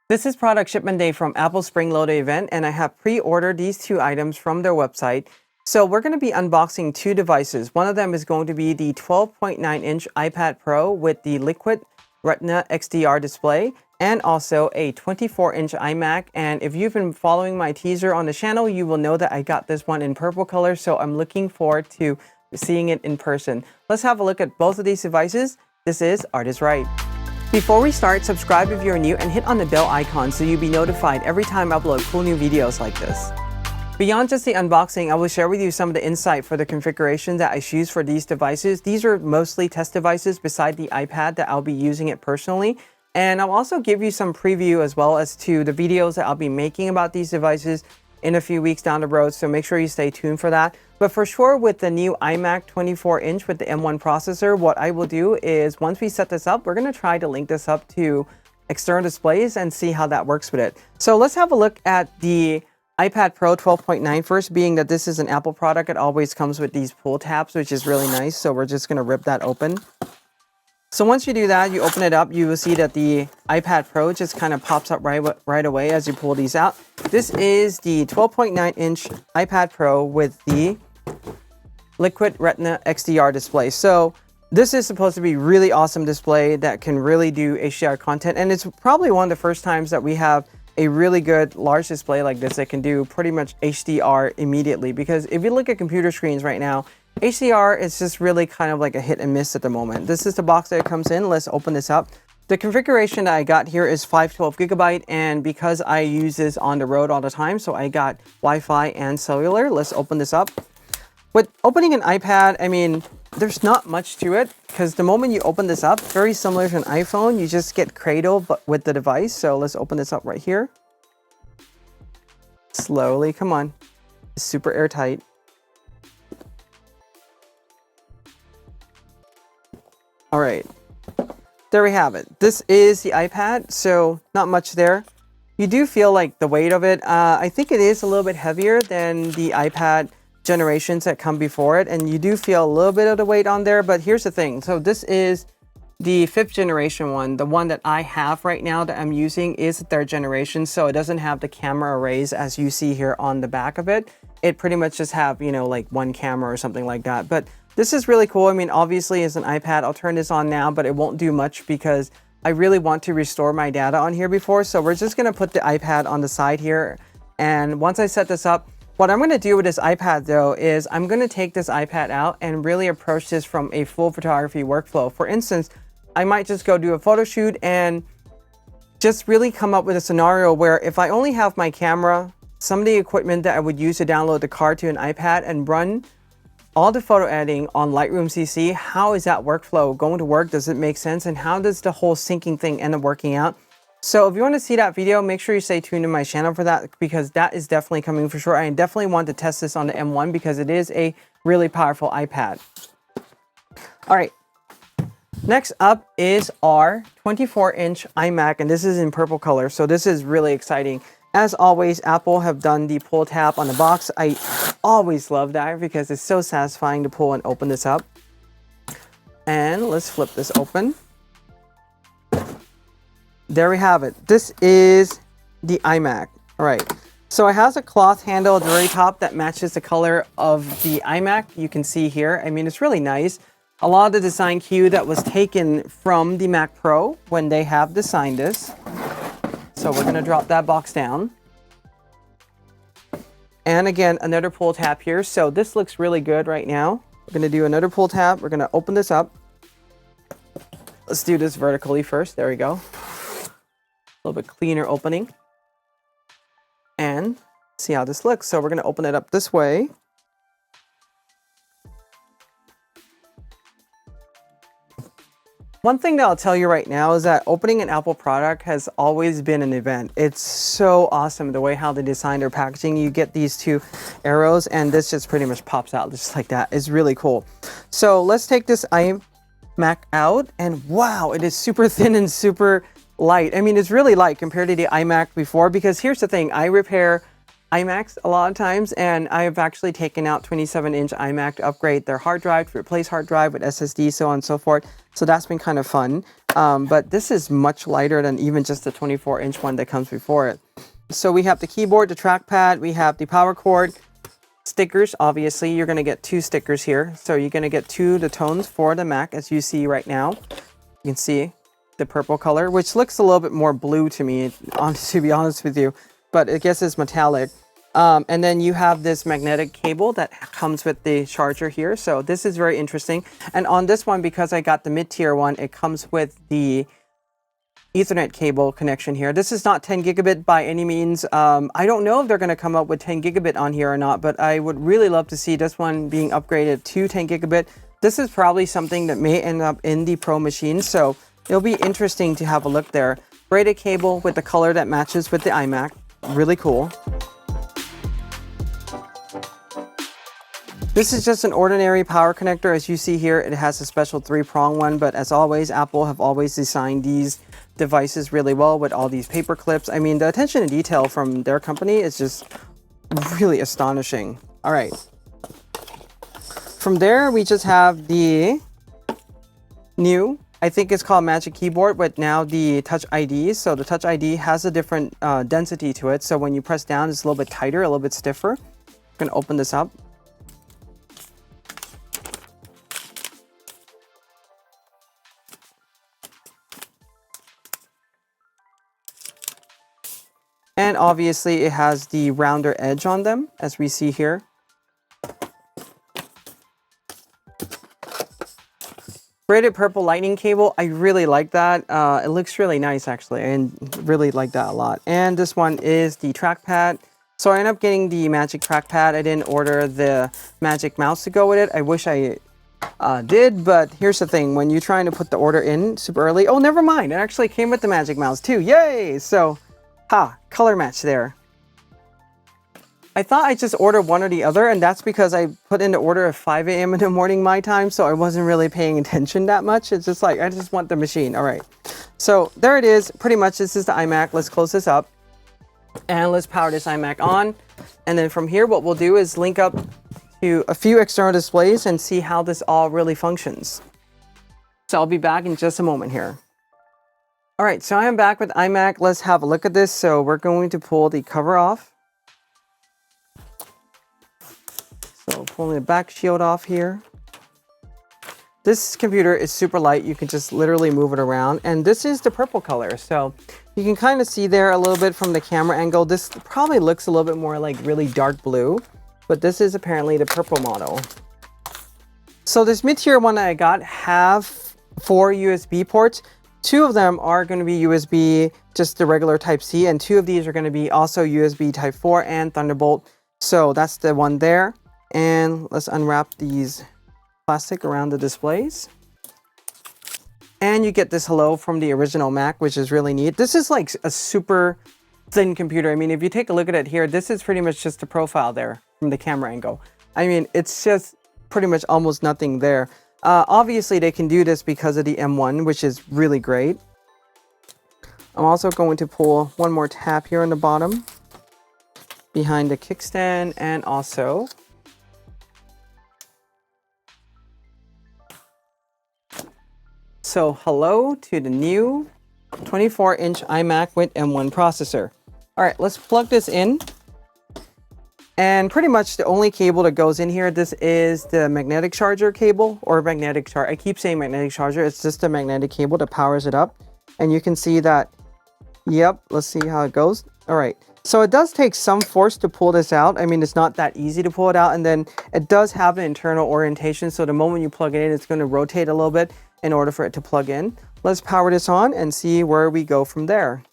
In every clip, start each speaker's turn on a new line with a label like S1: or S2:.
S1: This is product shipment day from Apple Spring Loader event, and I have pre-ordered these two items from their website. So we're going to be unboxing two devices. One of them is going to be the 12.9-inch iPad Pro with the Liquid Retina XDR display, and also a 24-inch iMac. And if you've been following my teaser on the channel, you will know that I got this one in purple color, so I'm looking forward to seeing it in person. Let's have a look at both of these devices. This is ArtIsRight. Before we start, subscribe if you're new and hit on the bell icon so you'll be notified every time I upload cool new videos like this. Beyond just the unboxing, I will share with you some of the insight for the configuration that I choose for these devices. These are mostly test devices beside the iPad that I'll be using it personally. And I'll also give you some preview as well as to the videos that I'll be making about these devices in a few weeks down the road, so make sure you stay tuned for that. But for sure, with the new iMac 24-inch with the M1 processor, what I will do is once we set this up, we're going to try to link this up to external displays and see how that works with it. So let's have a look at the iPad Pro 12.9 first, being that this is an Apple product. It always comes with these pull tabs, which is really nice. So we're just going to rip that open. So once you do that, you open it up, you will see that the iPad Pro just kind of pops up right away as you pull these out. This is the 12.9-inch iPad Pro with the Liquid Retina XDR display. So this is supposed to be a really awesome display that can really do HDR content. And it's probably one of the first times that we have a really good large display like this that can do pretty much HDR immediately. Because if you look at computer screens right now, HDR is just really kind of like a hit and miss at the moment. This is the box that it comes in. Let's open this up. The configuration that I got here is 512 gigabyte, and because I use this on the road all the time, so I got Wi-Fi and cellular. Let's open this up. With opening an iPad, I mean, there's not much to it because the moment you open this up, very similar to an iPhone, you just get cradle but with the device. So let's open this up right here. Slowly, come on. It's super airtight. All right, there we have it. This is the iPad, so not much there. You do feel like the weight of it. I think it is a little bit heavier than the iPad generations that come before it, and you do feel a little bit of the weight on there. But here's the thing. So this is the 5th generation one. The one that I have right now that I'm using is the 3rd generation, so it doesn't have the camera arrays as you see here on the back of it. It pretty much just have, you know, like one camera or something like that. But this is really cool. I mean, obviously as an iPad, I'll turn this on now, but it won't do much because I really want to restore my data on here before. So we're just going to put the iPad on the side here. And once I set this up, what I'm going to do with this iPad though is I'm going to take this iPad out and really approach this from a full photography workflow. For instance, I might just go do a photo shoot and just really come up with a scenario where if I only have my camera, some of the equipment that I would use to download the card to an iPad and run all the photo editing on Lightroom CC, how is that workflow going to work? Does it make sense? And how does the whole syncing thing end up working out? So if you want to see that video, make sure you stay tuned to my channel for that, because that is definitely coming for sure. I definitely want to test this on the M1 because it is a really powerful iPad. All right. Next up is our 24-inch iMac, and this is in purple color. So this is really exciting. As always, Apple have done the pull tab on the box. I always love that because it's so satisfying to pull and open this up. And let's flip this open. There we have it. This is the iMac. All right. So it has a cloth handle at the very top that matches the color of the iMac. You can see here. I mean, it's really nice. A lot of the design cue that was taken from the Mac Pro when they have designed this. So we're going to drop that box down. And again, another pull tab here. So this looks really good right now. We're going to do another pull tab. We're going to open this up. Let's do this vertically first. There we go. A little bit cleaner opening. And see how this looks. So we're going to open it up this way. One thing that I'll tell you right now is that opening an Apple product has always been an event. It's so awesome the way how they designed their packaging. You get these two arrows and this just pretty much pops out just like that. It's really cool. So let's take this iMac out, and wow, it is super thin and super light. I mean, it's really light compared to the iMac before, because here's the thing. I repair iMacs a lot of times, and I have actually taken out 27-inch iMac to upgrade their hard drive, to replace hard drive with SSD, so on and so forth. So that's been kind of fun. but this is much lighter than even just the 24-inch one that comes before it. So we have the keyboard, the trackpad, we have the power cord, stickers. Obviously, you're going to get 2 stickers here. So you're going to get 2 the tones for the Mac, as you see right now. You can see the purple color, which looks a little bit more blue to me, to be honest with you, but I guess it's metallic. And then you have this magnetic cable that comes with the charger here. So this is very interesting. And on this one, because I got the mid-tier one, it comes with the Ethernet cable connection here. This is not 10 gigabit by any means. I don't know if they're going to come up with 10 gigabit on here or not, but I would really love to see this one being upgraded to 10 gigabit. This is probably something that may end up in the Pro machine, so it'll be interesting to have a look there. Braided cable with the color that matches with the iMac. Really cool. This is just an ordinary power connector. As you see here, it has a special 3-prong one, but as always, Apple have always designed these devices really well with all these paper clips. I mean, the attention to detail from their company is just really astonishing. All right. From there, we just have the new, I think it's called Magic Keyboard, but now the Touch ID. So the Touch ID has a different density to it. So when you press down, it's a little bit tighter, a little bit stiffer. I'm going to open this up. And obviously it has the rounder edge on them, as we see here. Braided purple lightning cable, I really like that. It looks really nice actually, and really like that a lot. And this one is the trackpad. So I ended up getting the Magic trackpad. I didn't order the Magic mouse to go with it. I wish I did, but here's the thing. When you're trying to put the order in super early, oh, never mind. It actually came with the Magic mouse too. Yay! So, color match there. I thought I just ordered one or the other, and that's because I put in the order at 5 a.m. in the morning my time, so I wasn't really paying attention that much. It's just like, I just want the machine. All right. So there it is. Pretty much this is the iMac. Let's close this up and let's power this iMac on. And then from here, what we'll do is link up to a few external displays and see how this all really functions. So I'll be back in just a moment here. All right, so I am back with iMac. Let's have a look at this. So we're going to pull the cover off. So pulling the back shield off here. This computer is super light. You can just literally move it around. And this is the purple color. So you can kind of see there a little bit from the camera angle. This probably looks a little bit more like really dark blue, but this is apparently the purple model. So this mid-tier one that I got have 4 USB ports. 2 of them are going to be USB, just the regular Type-C, and 2 of these are going to be also USB Type 4 and Thunderbolt. So that's the one there. And let's unwrap these plastic around the displays. And you get this hello from the original Mac, which is really neat. This is like a super thin computer. I mean, if you take a look at it here, this is pretty much just a profile there from the camera angle. I mean, it's just pretty much almost nothing there. Obviously, they can do this because of the M1, which is really great. I'm also going to pull one more tab here on the bottom behind the kickstand, and also so hello to the new 24-inch iMac with M1 processor. All right, let's plug this in. And pretty much the only cable that goes in here, this is the magnetic charger cable, or magnetic charger. I keep saying magnetic charger. It's just a magnetic cable that powers it up. And you can see that, yep, let's see how it goes. All right, so it does take some force to pull this out. I mean, it's not that easy to pull it out. And then it does have an internal orientation. So the moment you plug it in, it's going to rotate a little bit in order for it to plug in. Let's power this on and see where we go from there.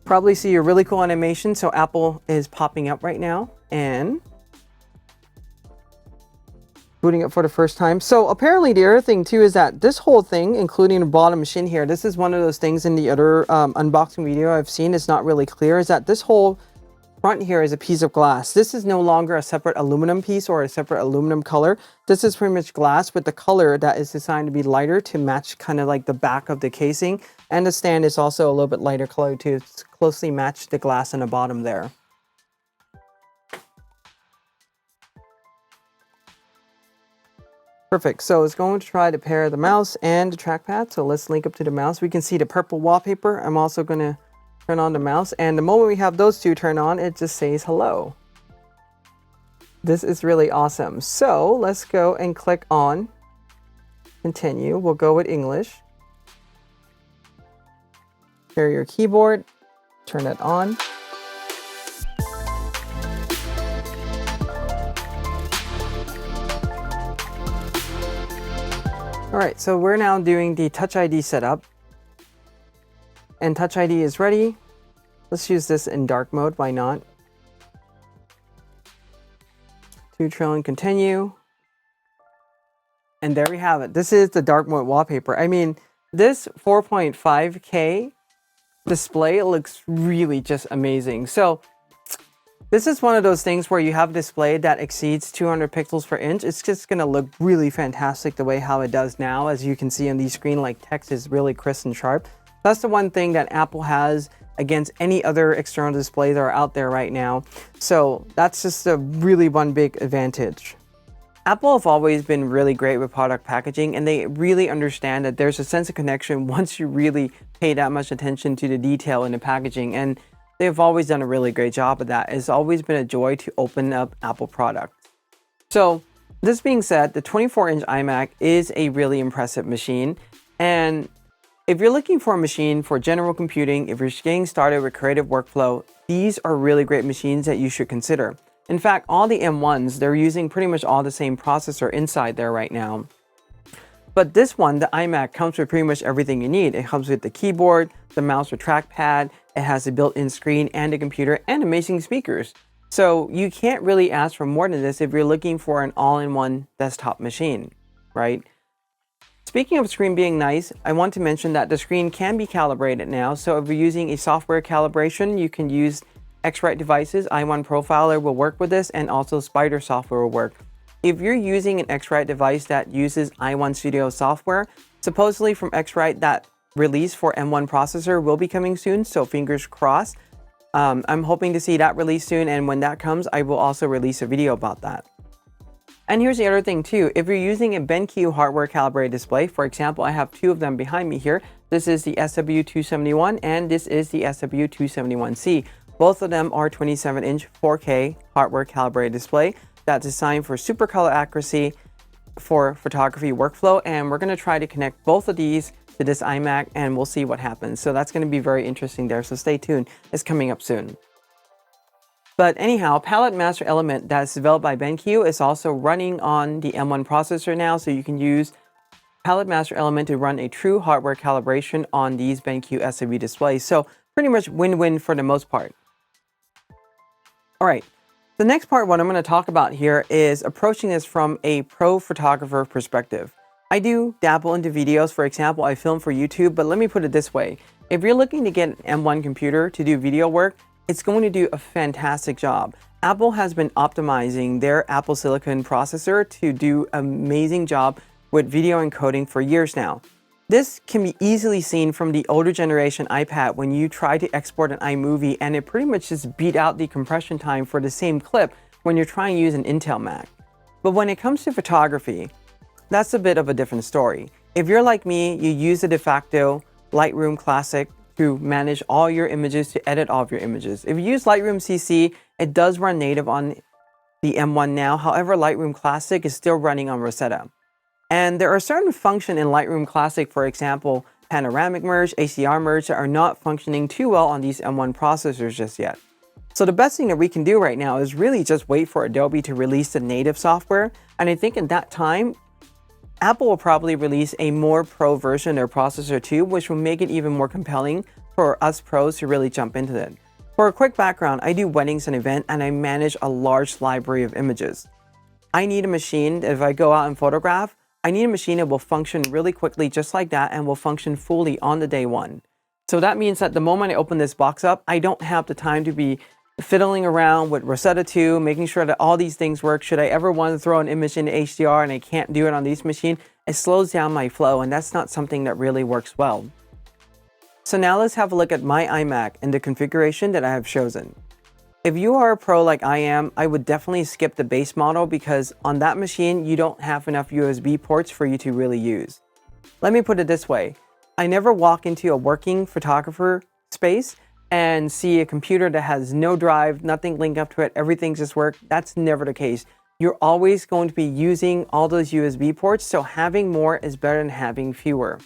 S1: Probably see a really cool animation. So Apple is popping up right now and booting up for the first time. So apparently the other thing too is that this whole thing, including the bottom machine here, this is one of those things in the other unboxing video I've seen, it's not really clear, is that this whole front here is a piece of glass. This is no longer a separate aluminum piece or a separate aluminum color. This is pretty much glass with the color that is designed to be lighter to match kind of like the back of the casing. And the stand is also a little bit lighter color to closely match the glass on the bottom there. Perfect. So it's going to try to pair the mouse and the trackpad. So let's link up to the mouse. We can see the purple wallpaper. I'm also going to turn on the mouse. And the moment we have those two turned on, it just says hello. This is really awesome. So let's go and click on continue. We'll go with English. Pair your keyboard. Turn it on. All right, so we're now doing the Touch ID setup. And Touch ID is ready. Let's use this in dark mode, why not? 2 trillion continue. And there we have it. This is the dark mode wallpaper. I mean, this 4.5K display looks really just amazing. So this is one of those things where you have a display that exceeds 200 pixels per inch. It's just going to look really fantastic the way how it does now. As you can see on the screen, like text is really crisp and sharp. That's the one thing that Apple has against any other external displays that are out there right now. So that's just a really one big advantage. Apple have always been really great with product packaging, and they really understand that there's a sense of connection once you really pay that much attention to the detail in the packaging. And they've always done a really great job of that. It's always been a joy to open up Apple products. So this being said, the 24-inch iMac is a really impressive machine. And if you're looking for a machine for general computing, if you're getting started with creative workflow, these are really great machines that you should consider. In fact, all the M1s, they're using pretty much all the same processor inside there right now. But this one, the iMac, comes with pretty much everything you need. It comes with the keyboard, the mouse or trackpad, it has a built-in screen and a computer, and amazing speakers. So you can't really ask for more than this if you're looking for an all-in-one desktop machine, right? Speaking of screen being nice, I want to mention that the screen can be calibrated now. So if you're using a software calibration, you can use ArtIsRight devices. i1 Profiler will work with this, and also Spider software will work. If you're using an ArtIsRight device that uses i1 Studio software, supposedly from ArtIsRight, that release for M1 processor will be coming soon, so fingers crossed. I'm hoping to see that release soon, and when that comes, I will also release a video about that. And here's the other thing too, if you're using a BenQ hardware calibrated display, for example, I have 2 of them behind me here. This is the SW271 and this is the SW271C. Both of them are 27-inch 4K hardware calibrated display that's designed for super color accuracy for photography workflow. And we're going to try to connect both of these to this iMac and we'll see what happens. So that's going to be very interesting there. So stay tuned. It's coming up soon. But anyhow, Palette Master Element that's developed by BenQ is also running on the M1 processor now. So you can use Palette Master Element to run a true hardware calibration on these BenQ SW displays. So pretty much win-win for the most part. All right, the next part, what I'm going to talk about here is approaching this from a pro photographer perspective. I do dabble into videos. For example, I film for YouTube, but let me put it this way. If you're looking to get an M1 computer to do video work, it's going to do a fantastic job. Apple has been optimizing their Apple Silicon processor to do an amazing job with video encoding for years now. This can be easily seen from the older generation iPad when you try to export an iMovie and it pretty much just beat out the compression time for the same clip when you're trying to use an Intel Mac. But when it comes to photography, that's a bit of a different story. If you're like me, you use the de facto Lightroom Classic to manage all your images, to edit all of your images. If you use Lightroom CC, it does run native on the M1 now. However, Lightroom Classic is still running on Rosetta. And there are certain functions in Lightroom Classic, for example, panoramic merge, HDR merge, that are not functioning too well on these M1 processors just yet. So the best thing that we can do right now is really just wait for Adobe to release the native software. And I think at that time, Apple will probably release a more pro version of their processor too, which will make it even more compelling for us pros to really jump into it. For a quick background, I do weddings and events, and I manage a large library of images. I need a machine that if I go out and photograph, I need a machine that will function really quickly just like that and will function fully on the day one. So that means that the moment I open this box up, I don't have the time to be fiddling around with Rosetta 2, making sure that all these things work. Should I ever want to throw an image into HDR and I can't do it on this machine, it slows down my flow, and that's not something that really works well. So now let's have a look at my iMac and the configuration that I have chosen. If you are a pro like I am, I would definitely skip the base model because on that machine, you don't have enough USB ports for you to really use. Let me put it this way. I never walk into a working photographer space and see a computer that has no drive, nothing linked up to it, everything just works. That's never the case. You're always going to be using all those USB ports, so having more is better than having fewer.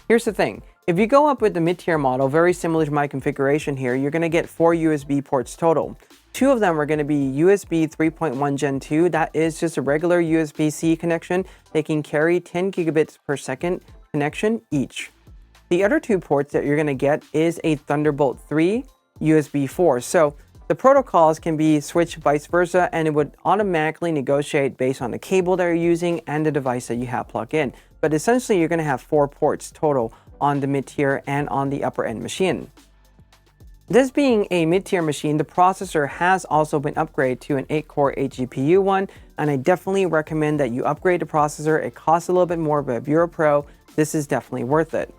S1: Here's the thing. If you go up with the mid-tier model, very similar to my configuration here, you're going to get 4 USB ports total. 2 of them are going to be USB 3.1 Gen 2. That is just a regular USB-C connection. They can carry 10 gigabits per second connection each. The other 2 ports that you're going to get is a Thunderbolt 3 USB 4. So the protocols can be switched vice versa, and it would automatically negotiate based on the cable that you're using and the device that you have plugged in. But essentially, you're going to have 4 ports total on the mid-tier and on the upper-end machine. This being a mid-tier machine, the processor has also been upgraded to an 8-core 8-GPU one, and I definitely recommend that you upgrade the processor. It costs a little bit more, but if you're a pro, this is definitely worth it.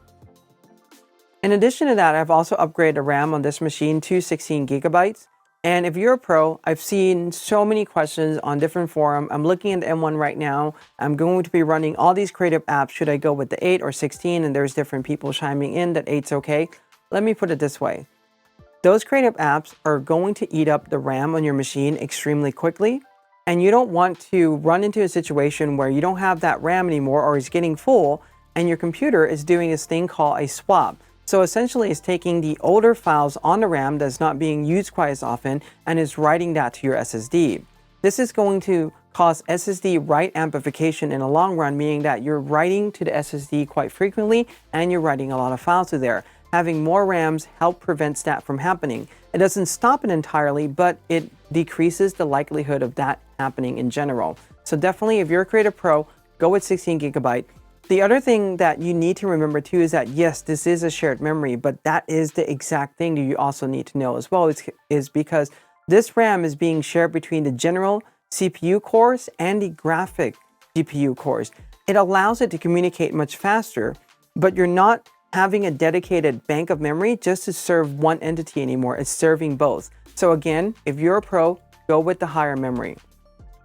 S1: In addition to that, I've also upgraded the RAM on this machine to 16 gigabytes. And if you're a pro, I've seen so many questions on different forums. I'm looking at the M1 right now. I'm going to be running all these creative apps. Should I go with the 8 or 16? And there's different people chiming in that 8's okay. Let me put it this way. Those creative apps are going to eat up the RAM on your machine extremely quickly. And you don't want to run into a situation where you don't have that RAM anymore or it's getting full and your computer is doing this thing called a swap. So essentially it's taking the older files on the RAM that's not being used quite as often and is writing that to your SSD. This is going to cause SSD write amplification in the long run, meaning that you're writing to the SSD quite frequently and you're writing a lot of files to there. Having more RAMs prevents that from happening. It doesn't stop it entirely, but it decreases the likelihood of that happening in general. So definitely if you're a creative pro, go with 16 gigabyte. The other thing that you need to remember too is that yes, this is a shared memory, but that is the exact thing that you also need to know as well is because this RAM is being shared between the general CPU cores and the graphic GPU cores. It allows it to communicate much faster, but you're not having a dedicated bank of memory just to serve one entity anymore. It's serving both. So again, if you're a pro, go with the higher memory.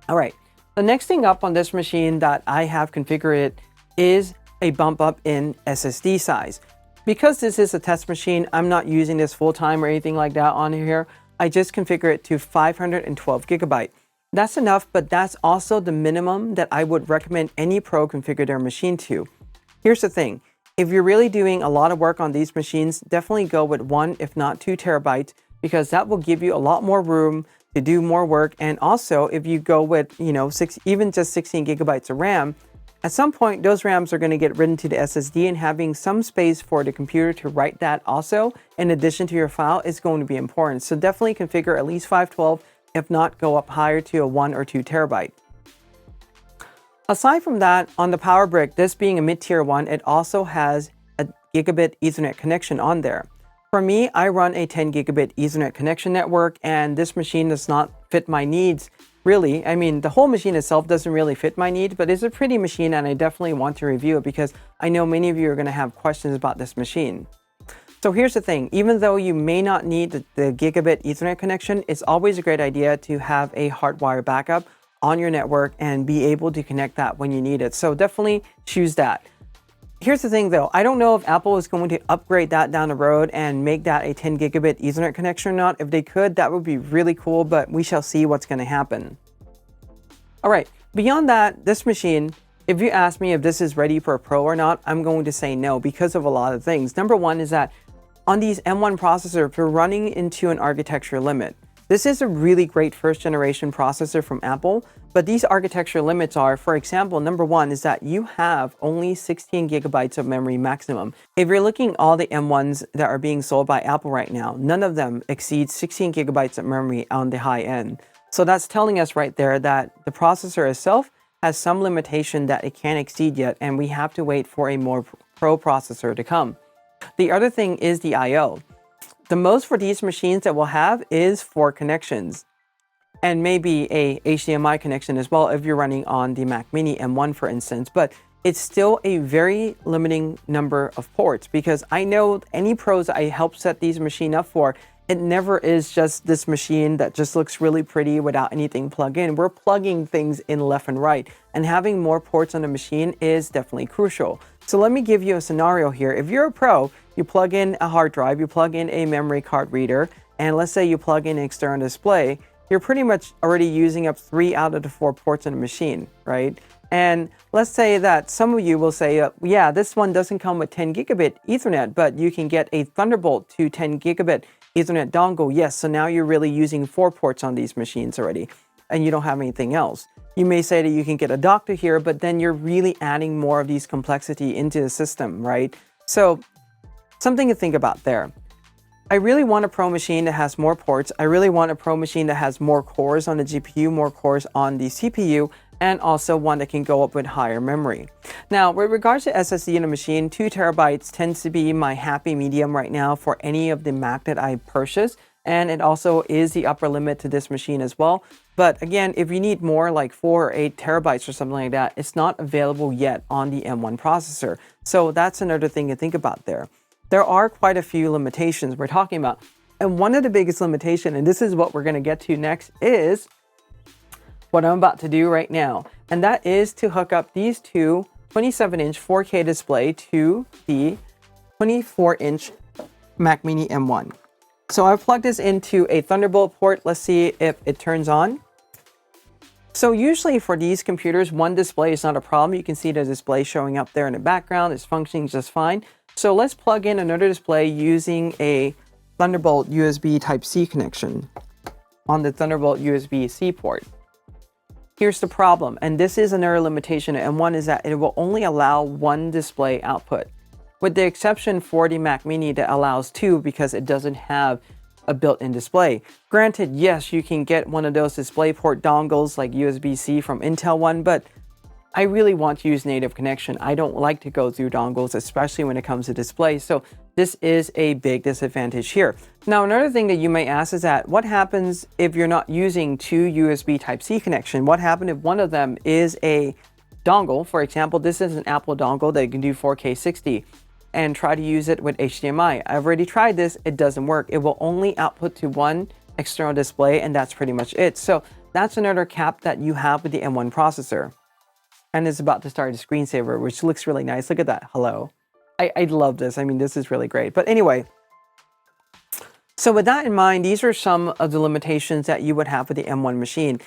S1: All right, the next thing up on this machine that I have configured is a bump up in SSD size. Because this is a test machine, I'm not using this full time or anything like that on here. I just configure it to 512 gigabyte. That's enough, but that's also the minimum that I would recommend any pro configure their machine to. Here's the thing. If you're really doing a lot of work on these machines, definitely go with 1, if not 2 terabytes, because that will give you a lot more room to do more work. And also, if you go with, even just 16 gigabytes of RAM, at some point, those RAMs are going to get written to the SSD, and having some space for the computer to write that also, in addition to your file, is going to be important. So definitely configure at least 512, if not go up higher to a 1 or 2 terabyte. Aside from that, on the power brick, this being a mid-tier one, it also has a gigabit Ethernet connection on there. For me, I run a 10 gigabit Ethernet connection network, and this machine does not fit my needs. Really, I mean, the whole machine itself doesn't really fit my needs, but it's a pretty machine and I definitely want to review it because I know many of you are going to have questions about this machine. So here's the thing, even though you may not need the gigabit Ethernet connection, it's always a great idea to have a hardwire backup on your network and be able to connect that when you need it. So definitely choose that. Here's the thing though, I don't know if Apple is going to upgrade that down the road and make that a 10 gigabit Ethernet connection or not. If they could, that would be really cool, but we shall see what's going to happen. All right, beyond that, this machine, if you ask me if this is ready for a pro or not, I'm going to say no because of a lot of things. Number one is that on these M1 processors, we're running into an architecture limit. This is a really great first generation processor from Apple, but these architecture limits are, for example, number one is that you have only 16 gigabytes of memory maximum. If you're looking at all the M1s that are being sold by Apple right now, none of them exceed 16 gigabytes of memory on the high end. So that's telling us right there that the processor itself has some limitation that it can't exceed yet, and we have to wait for a more pro processor to come. The other thing is the I/O. The most for these machines that we'll have is 4 connections and maybe a HDMI connection as well if you're running on the Mac Mini M1, for instance. But it's still a very limiting number of ports because I know any pros I help set these machines up for, it never is just this machine that just looks really pretty without anything plugged in. We're plugging things in left and right, and having more ports on the machine is definitely crucial. So let me give you a scenario here. If you're a pro, you plug in a hard drive, you plug in a memory card reader, and let's say you plug in an external display, you're pretty much already using up 3 out of the 4 ports on the machine, right? And let's say that some of you will say, yeah, this one doesn't come with 10 gigabit Ethernet, but you can get a Thunderbolt to 10 gigabit Ethernet dongle. Yes, so now you're really using 4 ports on these machines already, and you don't have anything else. You may say that you can get a doctor here, but then you're really adding more of these complexity into the system, right? So something to think about there. I really want a pro machine that has more ports. I really want a pro machine that has more cores on the GPU, more cores on the CPU, and also one that can go up with higher memory. Now, with regards to SSD in a machine, 2 terabytes tends to be my happy medium right now for any of the Mac that I purchase. And it also is the upper limit to this machine as well. But again, if you need more like 4 or 8 terabytes or something like that, it's not available yet on the M1 processor. So that's another thing to think about there. There are quite a few limitations we're talking about. And one of the biggest limitations, and this is what we're going to get to next, is what I'm about to do right now. And that is to hook up these two 27-inch 4K display to the 24-inch Mac Mini M1. So I've plugged this into a Thunderbolt port. Let's see if it turns on. So usually for these computers, one display is not a problem. You can see the display showing up there in the background. It's functioning just fine. So let's plug in another display using a Thunderbolt USB Type-C connection on the Thunderbolt USB-C port. Here's the problem, and this is another limitation, and one is that it will only allow one display output, with the exception for the Mac Mini that allows 2 because it doesn't have a built-in display. Granted, yes, you can get one of those DisplayPort dongles like USB-C from Intel One, but I really want to use native connection. I don't like to go through dongles, especially when it comes to display. So this is a big disadvantage here. Now, another thing that you may ask is that what happens if you're not using 2 USB Type-C connection? What happens if one of them is a dongle? For example, this is an Apple dongle that you can do 4K 60 and try to use it with HDMI. I've already tried this. It doesn't work. It will only output to one external display, and that's pretty much it. So that's another cap that you have with the M1 processor. And it's about to start a screensaver, which looks really nice. Look at that. Hello. I love this. I mean, this is really great. But anyway, so with that in mind, these are some of the limitations that you would have with the M1 machine.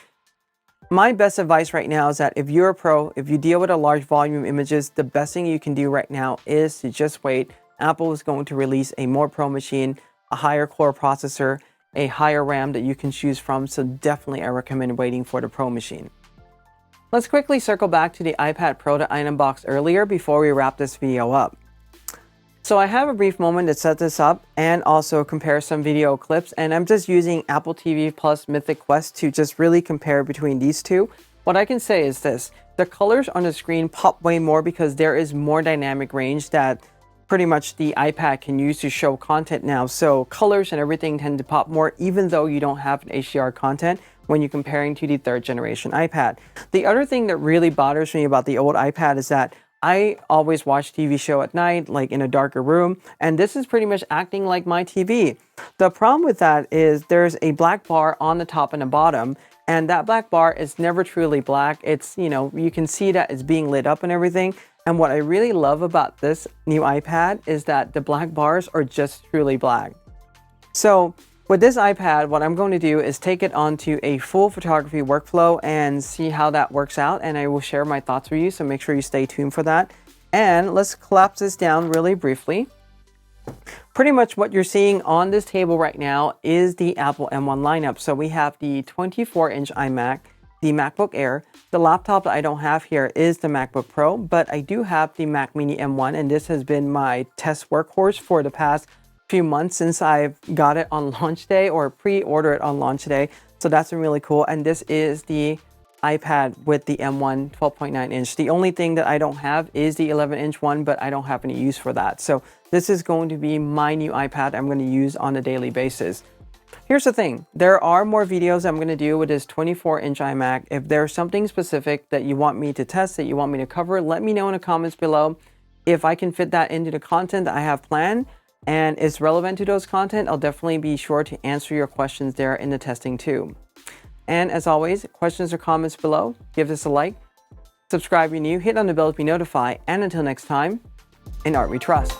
S1: My best advice right now is that if you're a pro, if you deal with a large volume images, the best thing you can do right now is to just wait. Apple is going to release a more pro machine, a higher core processor, a higher RAM that you can choose from. So definitely I recommend waiting for the pro machine. Let's quickly circle back to the iPad Pro that I unboxed earlier before we wrap this video up. So I have a brief moment to set this up and also compare some video clips, and I'm just using Apple TV Plus Mythic Quest to just really compare between these two. What I can say is this: the colors on the screen pop way more because there is more dynamic range that pretty much the iPad can use to show content now. So colors and everything tend to pop more even though you don't have an HDR content when you're comparing to the 3rd generation iPad. The other thing that really bothers me about the old iPad is that I always watch TV show at night, like in a darker room, and this is pretty much acting like my TV. The problem with that is there's a black bar on the top and the bottom, and that black bar is never truly black. It's, you know, you can see that it's being lit up and everything. And what I really love about this new iPad is that the black bars are just truly black. So with this iPad, what I'm going to do is take it onto a full photography workflow and see how that works out, and I will share my thoughts with you, so make sure you stay tuned for that. And let's collapse this down really briefly. Pretty much what you're seeing on this table right now is the Apple M1 lineup. So we have the 24-inch iMac, the MacBook Air. The laptop that I don't have here is the MacBook Pro, but I do have the Mac Mini M1, and this has been my test workhorse for the past few months since I've got it on launch day or pre-order it on launch day. So that's been really cool. And this is the iPad with the M1 12.9 inch. The only thing that I don't have is the 11-inch one, but I don't have any use for that. So this is going to be my new iPad I'm going to use on a daily basis. Here's the thing. There are more videos I'm going to do with this 24-inch iMac. If there's something specific that you want me to test, that you want me to cover, let me know in the comments below. If I can fit that into the content that I have planned, and is relevant to those content, I'll definitely be sure to answer your questions there in the testing too. And as always, questions or comments below, give this a like, subscribe if you're new, hit on the bell to be notified, and until next time, in art we trust.